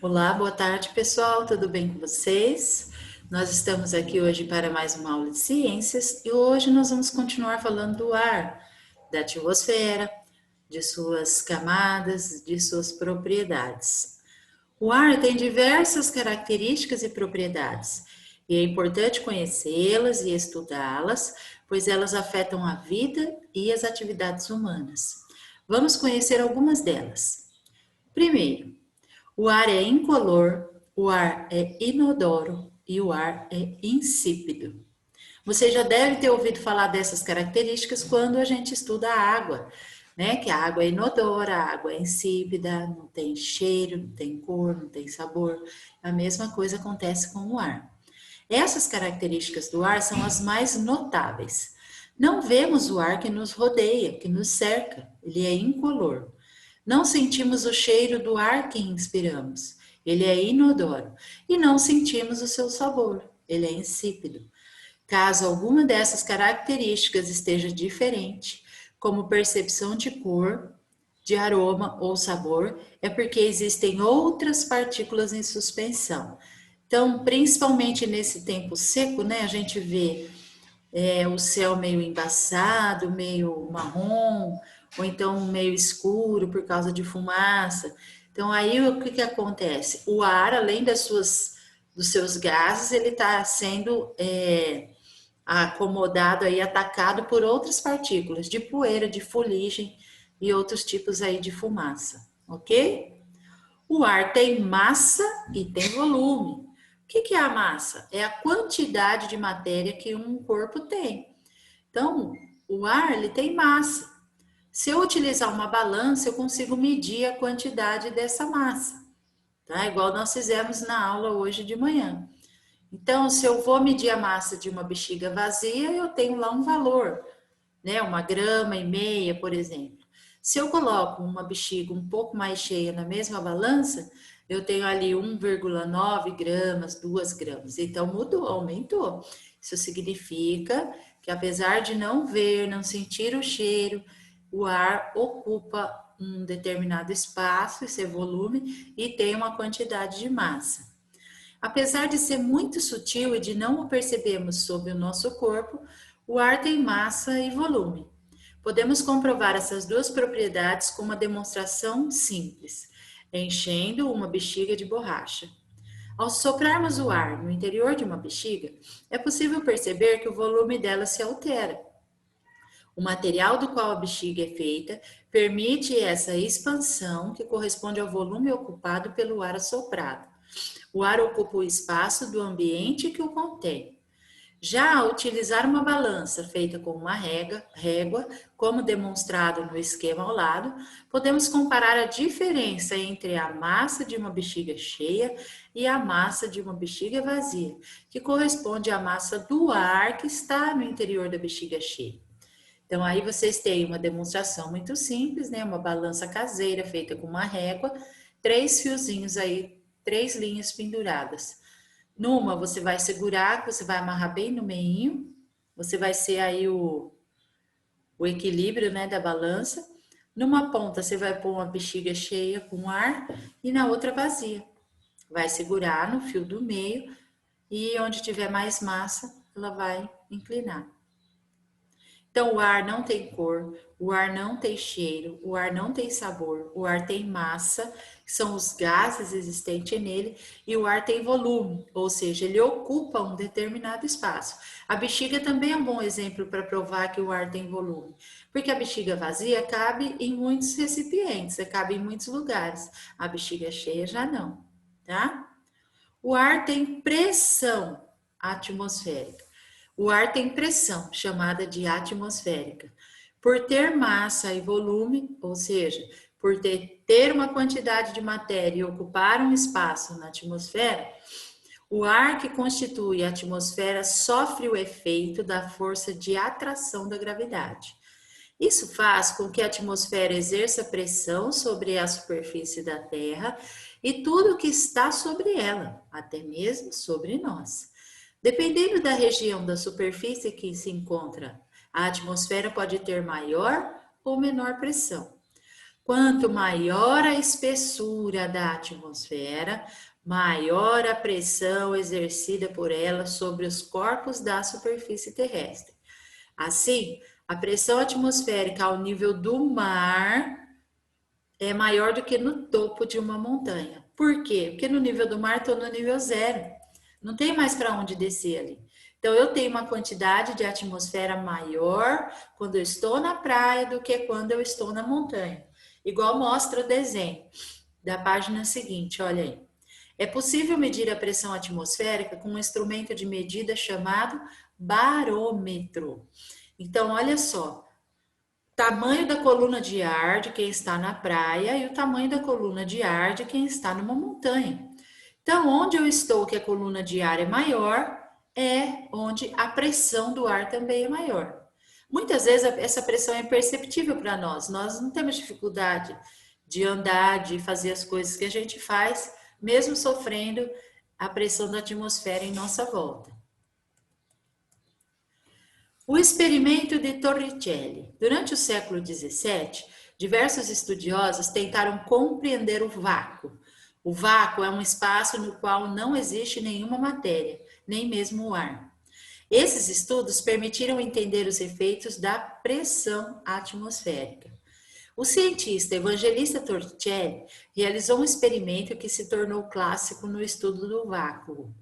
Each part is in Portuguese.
Olá, boa tarde, pessoal. Tudo bem com vocês? Nós estamos aqui hoje para mais uma aula de ciências e hoje nós vamos continuar falando do ar, da atmosfera, de suas camadas, de suas propriedades. O ar tem diversas características e propriedades e é importante conhecê-las e estudá-las, pois elas afetam a vida e as atividades humanas. Vamos conhecer algumas delas. Primeiro, o ar é incolor, o ar é inodoro e o ar é insípido. Você já deve ter ouvido falar dessas características quando a gente estuda a água, né? Que a água é inodora, a água é insípida, não tem cheiro, não tem cor, não tem sabor. A mesma coisa acontece com o ar. Essas características do ar são as mais notáveis. Não vemos o ar que nos rodeia, que nos cerca, ele é incolor. Não sentimos o cheiro do ar que inspiramos, ele é inodoro. E não sentimos o seu sabor, ele é insípido. Caso alguma dessas características esteja diferente, como percepção de cor, de aroma ou sabor, é porque existem outras partículas em suspensão. Então, principalmente nesse tempo seco, né, a gente vê o céu meio embaçado, meio marrom, ou então meio escuro por causa de fumaça. Então, aí o que acontece? O ar, além dos seus gases, ele está sendo acomodado aí, atacado por outras partículas de poeira, de fuligem e outros tipos aí de fumaça, ok? O ar tem massa e tem volume. O que é a massa? É a quantidade de matéria que um corpo tem. Então, o ar ele tem massa. Se eu utilizar uma balança, eu consigo medir a quantidade dessa massa, tá? Igual nós fizemos na aula hoje de manhã. Então, se eu vou medir a massa de uma bexiga vazia, eu tenho lá um valor, né? 1,5 grama, por exemplo. Se eu coloco uma bexiga um pouco mais cheia na mesma balança, eu tenho ali 1,9 gramas, 2 gramas. Então, mudou, aumentou. Isso significa que apesar de não ver, não sentir o cheiro, o ar ocupa um determinado espaço, esse é volume, e tem uma quantidade de massa. Apesar de ser muito sutil e de não o percebermos sob o nosso corpo, o ar tem massa e volume. Podemos comprovar essas duas propriedades com uma demonstração simples, enchendo uma bexiga de borracha. Ao soprarmos o ar no interior de uma bexiga, é possível perceber que o volume dela se altera. O material do qual a bexiga é feita permite essa expansão que corresponde ao volume ocupado pelo ar assoprado. O ar ocupa o espaço do ambiente que o contém. Já ao utilizar uma balança feita com uma régua, como demonstrado no esquema ao lado, podemos comparar a diferença entre a massa de uma bexiga cheia e a massa de uma bexiga vazia, que corresponde à massa do ar que está no interior da bexiga cheia. Então, aí vocês têm uma demonstração muito simples, né? Uma balança caseira feita com uma régua, 3 fiozinhos aí, 3 linhas penduradas. Numa você vai segurar, você vai amarrar bem no meio, você vai ser aí o equilíbrio, né, da balança. Numa ponta você vai pôr uma bexiga cheia com ar e na outra vazia. Vai segurar no fio do meio e onde tiver mais massa, ela vai inclinar. Então, o ar não tem cor, o ar não tem cheiro, o ar não tem sabor, o ar tem massa, que são os gases existentes nele, e o ar tem volume, ou seja, ele ocupa um determinado espaço. A bexiga também é um bom exemplo para provar que o ar tem volume, porque a bexiga vazia cabe em muitos recipientes, cabe em muitos lugares, a bexiga cheia já não, tá? O ar tem pressão atmosférica. O ar tem pressão, chamada de atmosférica. Por ter massa e volume, ou seja, por ter uma quantidade de matéria e ocupar um espaço na atmosfera, o ar que constitui a atmosfera sofre o efeito da força de atração da gravidade. Isso faz com que a atmosfera exerça pressão sobre a superfície da Terra e tudo que está sobre ela, até mesmo sobre nós. Dependendo da região da superfície que se encontra, a atmosfera pode ter maior ou menor pressão. Quanto maior a espessura da atmosfera, maior a pressão exercida por ela sobre os corpos da superfície terrestre. Assim, a pressão atmosférica ao nível do mar é maior do que no topo de uma montanha. Por quê? Porque no nível do mar estou no nível zero. Não tem mais para onde descer ali. Então, eu tenho uma quantidade de atmosfera maior quando eu estou na praia do que quando eu estou na montanha. Igual mostra o desenho da página seguinte, olha aí. É possível medir a pressão atmosférica com um instrumento de medida chamado barômetro. Então, olha só, tamanho da coluna de ar de quem está na praia e o tamanho da coluna de ar de quem está numa montanha. Então, onde eu estou, que a coluna de ar é maior, é onde a pressão do ar também é maior. Muitas vezes essa pressão é imperceptível para nós. Nós não temos dificuldade de andar, de fazer as coisas que a gente faz, mesmo sofrendo a pressão da atmosfera em nossa volta. O experimento de Torricelli. Durante o século XVII, diversos estudiosos tentaram compreender o vácuo. O vácuo é um espaço no qual não existe nenhuma matéria, nem mesmo o ar. Esses estudos permitiram entender os efeitos da pressão atmosférica. O cientista Evangelista Torricelli realizou um experimento que se tornou clássico no estudo do vácuo.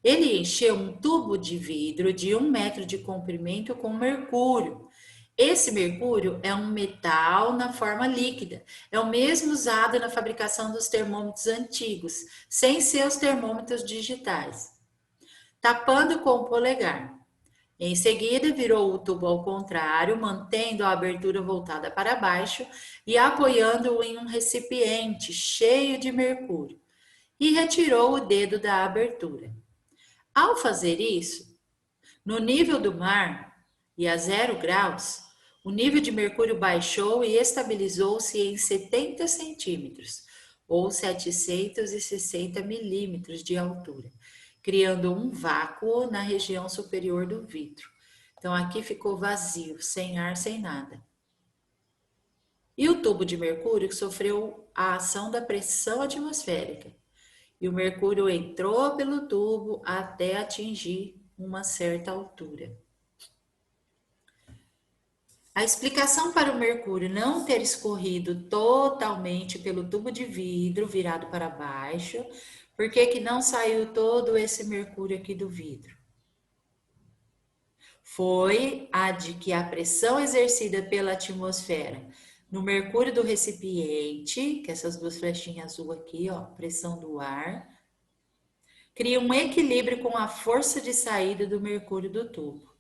Ele encheu um tubo de vidro de 1 metro de comprimento com mercúrio. Esse mercúrio é um metal na forma líquida. É o mesmo usado na fabricação dos termômetros antigos, sem ser os termômetros digitais. Tapando com o polegar. Em seguida, virou o tubo ao contrário, mantendo a abertura voltada para baixo e apoiando-o em um recipiente cheio de mercúrio. E retirou o dedo da abertura. Ao fazer isso, no nível do mar e a 0 graus, o nível de mercúrio baixou e estabilizou-se em 70 centímetros, ou 760 milímetros de altura, criando um vácuo na região superior do vidro. Então, aqui ficou vazio, sem ar, sem nada. E o tubo de mercúrio sofreu a ação da pressão atmosférica. E o mercúrio entrou pelo tubo até atingir uma certa altura. A explicação para o mercúrio não ter escorrido totalmente pelo tubo de vidro virado para baixo, por que não saiu todo esse mercúrio aqui do vidro? Foi a de que a pressão exercida pela atmosfera no mercúrio do recipiente, que essas duas flechinhas azul aqui, ó, pressão do ar, cria um equilíbrio com a força de saída do mercúrio do tubo.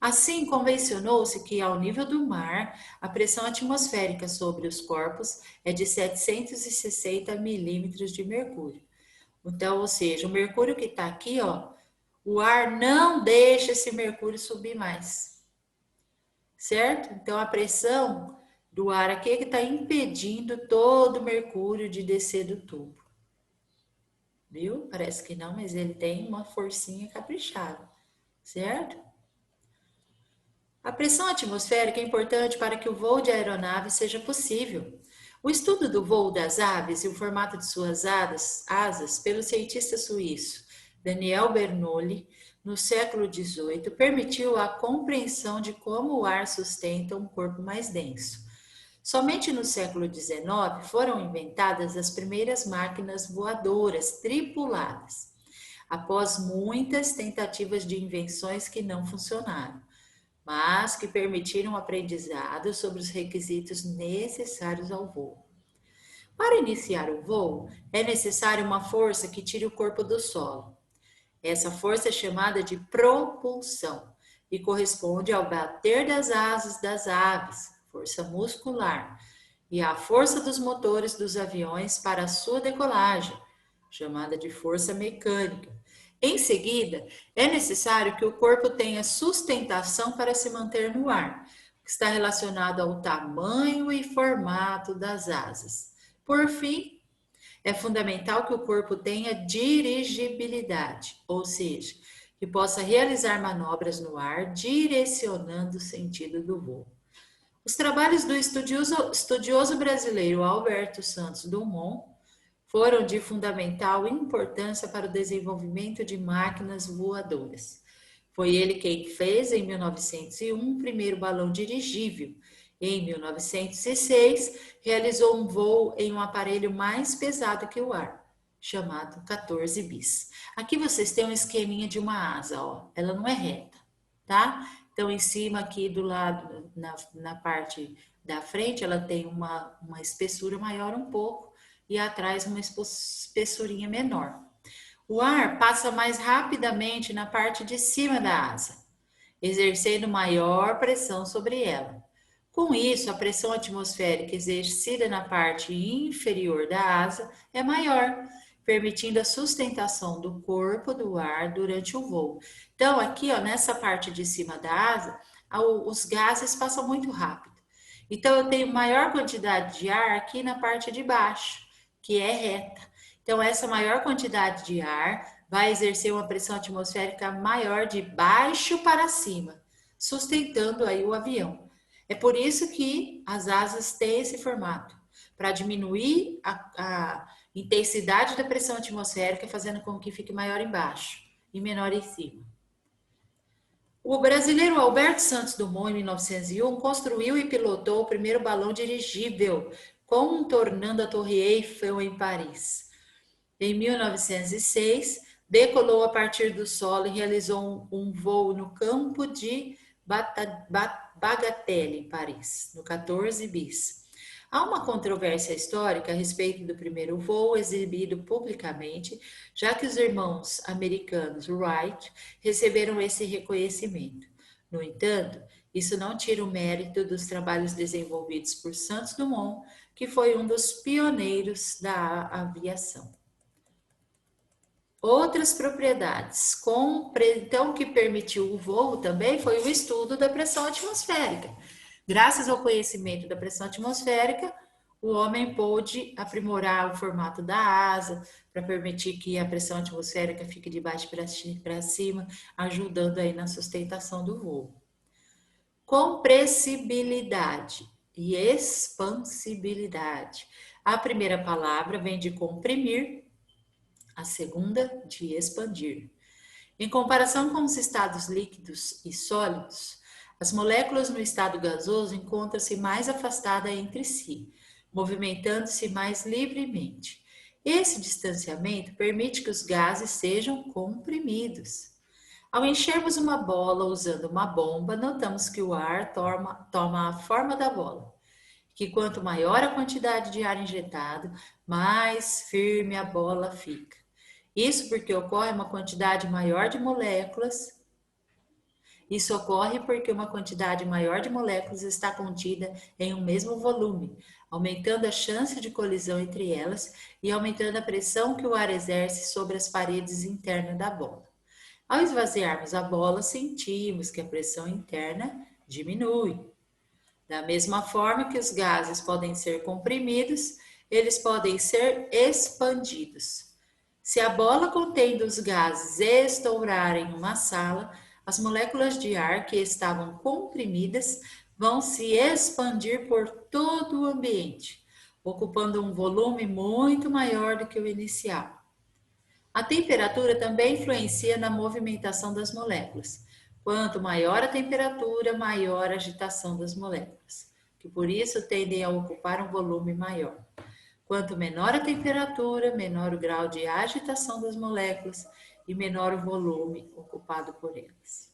Assim, convencionou-se que ao nível do mar, a pressão atmosférica sobre os corpos é de 760 milímetros de mercúrio. Então, ou seja, o mercúrio que está aqui, ó, o ar não deixa esse mercúrio subir mais. Certo? Então, a pressão do ar aqui é que está impedindo todo o mercúrio de descer do tubo. Viu? Parece que não, mas ele tem uma forcinha caprichada. Certo? A pressão atmosférica é importante para que o voo de aeronave seja possível. O estudo do voo das aves e o formato de suas asas pelo cientista suíço Daniel Bernoulli, no século XVIII, permitiu a compreensão de como o ar sustenta um corpo mais denso. Somente no século XIX foram inventadas as primeiras máquinas voadoras tripuladas, após muitas tentativas de invenções que não funcionaram, mas que permitiram aprendizado sobre os requisitos necessários ao voo. Para iniciar o voo, é necessária uma força que tire o corpo do solo. Essa força é chamada de propulsão e corresponde ao bater das asas das aves, força muscular, e à força dos motores dos aviões para a sua decolagem, chamada de força mecânica. Em seguida, é necessário que o corpo tenha sustentação para se manter no ar, que está relacionado ao tamanho e formato das asas. Por fim, é fundamental que o corpo tenha dirigibilidade, ou seja, que possa realizar manobras no ar direcionando o sentido do voo. Os trabalhos do estudioso brasileiro Alberto Santos Dumont foram de fundamental importância para o desenvolvimento de máquinas voadoras. Foi ele quem fez, em 1901, o primeiro balão dirigível. Em 1906, realizou um voo em um aparelho mais pesado que o ar, chamado 14 bis. Aqui vocês têm um esqueminha de uma asa, ó. Ela não é reta, tá? Então, em cima aqui do lado, na parte da frente, ela tem uma espessura maior um pouco e atrás uma espessurinha menor. O ar passa mais rapidamente na parte de cima da asa, exercendo maior pressão sobre ela. Com isso, a pressão atmosférica exercida na parte inferior da asa é maior, permitindo a sustentação do corpo do ar durante o voo. Então, aqui, ó, nessa parte de cima da asa, os gases passam muito rápido. Então, eu tenho maior quantidade de ar aqui na parte de baixo, que é reta. Então, essa maior quantidade de ar vai exercer uma pressão atmosférica maior de baixo para cima, sustentando aí o avião. É por isso que as asas têm esse formato, para diminuir a intensidade da pressão atmosférica, fazendo com que fique maior embaixo e menor em cima. O brasileiro Alberto Santos Dumont, em 1901, construiu e pilotou o primeiro balão dirigível, contornando a Torre Eiffel em Paris. Em 1906, decolou a partir do solo e realizou um voo no campo de Bagatelle, em Paris, no 14 bis. Há uma controvérsia histórica a respeito do primeiro voo exibido publicamente, já que os irmãos americanos Wright receberam esse reconhecimento. No entanto, isso não tira o mérito dos trabalhos desenvolvidos por Santos Dumont, que foi um dos pioneiros da aviação. Outras propriedades, então, que permitiu o voo também foi o estudo da pressão atmosférica. Graças ao conhecimento da pressão atmosférica, o homem pôde aprimorar o formato da asa para permitir que a pressão atmosférica fique de baixo para cima, ajudando aí na sustentação do voo. Compressibilidade e expansibilidade. A primeira palavra vem de comprimir, a segunda de expandir. Em comparação com os estados líquidos e sólidos, as moléculas no estado gasoso encontram-se mais afastadas entre si, movimentando-se mais livremente. Esse distanciamento permite que os gases sejam comprimidos. Ao enchermos uma bola usando uma bomba, notamos que o ar toma a forma da bola, que quanto maior a quantidade de ar injetado, mais firme a bola fica. Isso porque ocorre uma quantidade maior de moléculas. Isso ocorre porque uma quantidade maior de moléculas está contida em um mesmo volume, aumentando a chance de colisão entre elas e aumentando a pressão que o ar exerce sobre as paredes internas da bola. Ao esvaziarmos a bola, sentimos que a pressão interna diminui. Da mesma forma que os gases podem ser comprimidos, eles podem ser expandidos. Se a bola contendo os gases estourar em uma sala, as moléculas de ar que estavam comprimidas vão se expandir por todo o ambiente, ocupando um volume muito maior do que o inicial. A temperatura também influencia na movimentação das moléculas. Quanto maior a temperatura, maior a agitação das moléculas, que por isso tendem a ocupar um volume maior. Quanto menor a temperatura, menor o grau de agitação das moléculas e menor o volume ocupado por elas.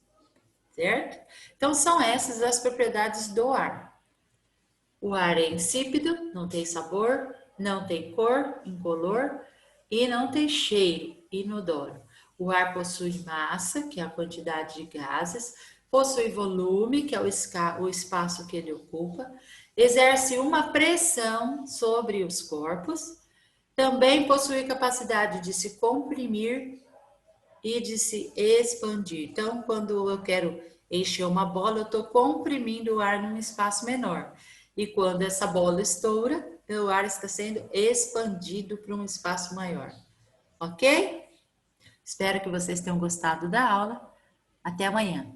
Certo? Então, são essas as propriedades do ar. O ar é insípido, não tem sabor, não tem cor, incolor e não tem cheiro, inodoro. O ar possui massa, que é a quantidade de gases, possui volume, que é o espaço que ele ocupa, exerce uma pressão sobre os corpos, também possui capacidade de se comprimir e de se expandir. Então, quando eu quero encher uma bola, eu estou comprimindo o ar num espaço menor. E quando essa bola estoura, o ar está sendo expandido para um espaço maior. Ok? Espero que vocês tenham gostado da aula. Até amanhã.